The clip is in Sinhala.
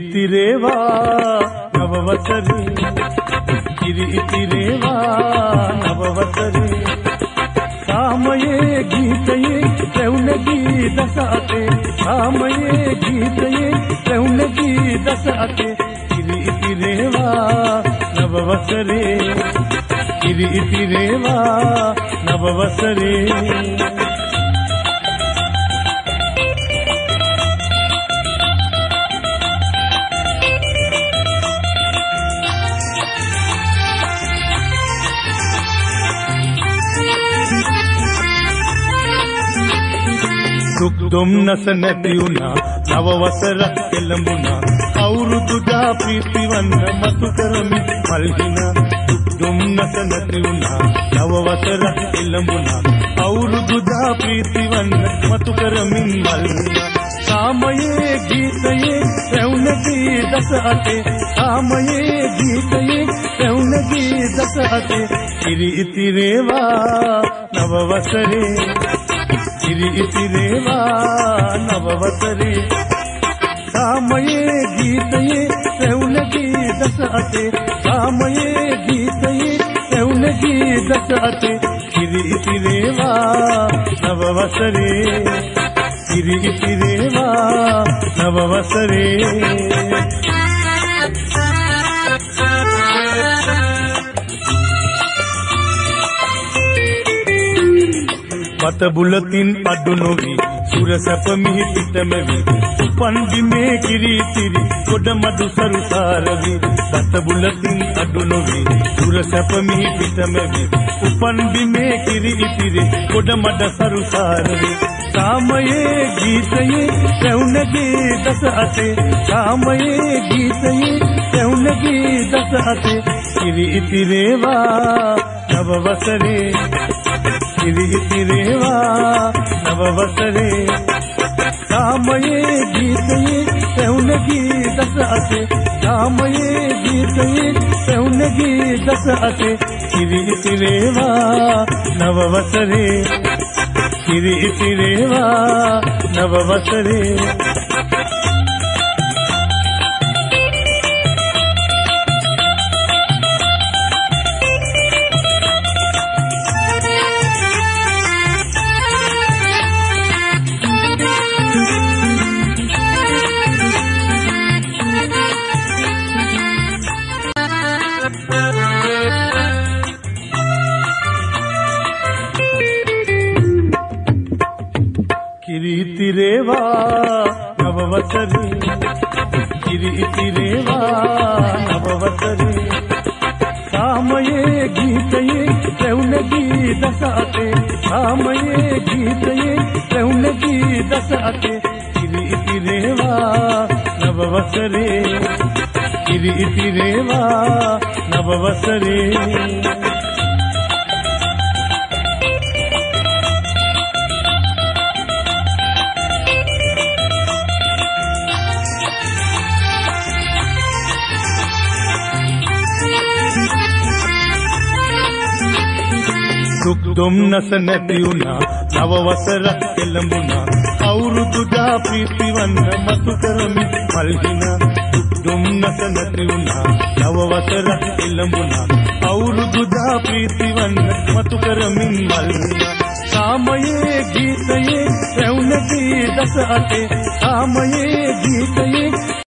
කිරිතිරේවා නවවසරේ කිරිතිරේවා නවවසරේ සාමයේ ගීතයේ රැවුලගී දස අතේ සාමයේ ගීතයේ රැවුලගී දස අතේ කිරිතිරේවා නවවසරේ කිරිතිරේවා නවවසරේ දුක් දුම්නස නැති වුණා නව වසරක් එළඹුණා අවුරුදු දා ප්‍රීතිවන්න මතු කරමි මල්හිනා දුක් දුම්නස නැති වුණා නව වසරක් එළඹුණා අවුරුදු දා ප්‍රීතිවන්න මතු කරමි මල්හිනා සාමයේ ගීතයේ රැවුලගී දස අතේ සාමයේ ගීතයේ රැවුලගී දස අතේ කිරිතිරේවා නව වසරේ කිරිතිරේවා නවවසරේ සාමයේ ගීතයේ රැවුලගී දස අතේ සාමයේ ගීතයේ රැවුලගී දස අතේ කිරිතිරේවා නවවසරේ කිරිතිරේවා නවවසරේ පත බුලතින් අඩු නොවි සුර සැප මිහි පිටමෙවි උපන් බිමේ කිරිතිරි ගොඩ මඩු සරුසාරවි පත බුලතින් අඩු නොවි සුර සැප මිහි පිටමෙවි උපන් බිමේ කිරිතිරි ගොඩ මඩ සරුසාරවි සාමයේ ගීතයේ රැවුලගී දස අතේ සාමයේ ගීතයේ රැවුලගී දස අතේ කිරිතිරේවා නවවසරේ කිරිතිරේවා නවවසරේ සාමයේ ගීතයේ රැවුලගී දස අතේ සාමයේ ගීතයේ රැවුලගී දස අතේ කිරිතිරේවා නවවසරේ කිරිතිරේවා නවවසරේ කිරිතිරේවා නවවසරේ කිරිතිරේවා නවවසරේ සාමයේ ගීතයේ රැවුලගී දස අතේ සාමයේ ගීතයේ රැවුලගී දස අතේ කිරිතිරේවා නවවසරේ කිරිතිරේවා නවවසරේ දුක් දුම්නස නැති වුණා නව වසරක් එළඹුණා අවුරුදු දා ප්‍රීතිවන්න මතු කරමි මල්හිනා දුක් දුම්නස නැති වුණා නව වසරක් එළඹුණා අවුරුදු දා ප්‍රීතිවන්න මතු කරමි මල්හිනා සාමයේ ගීතයේ රැවුලගී දස අතේ සාමයේ ගීතයේ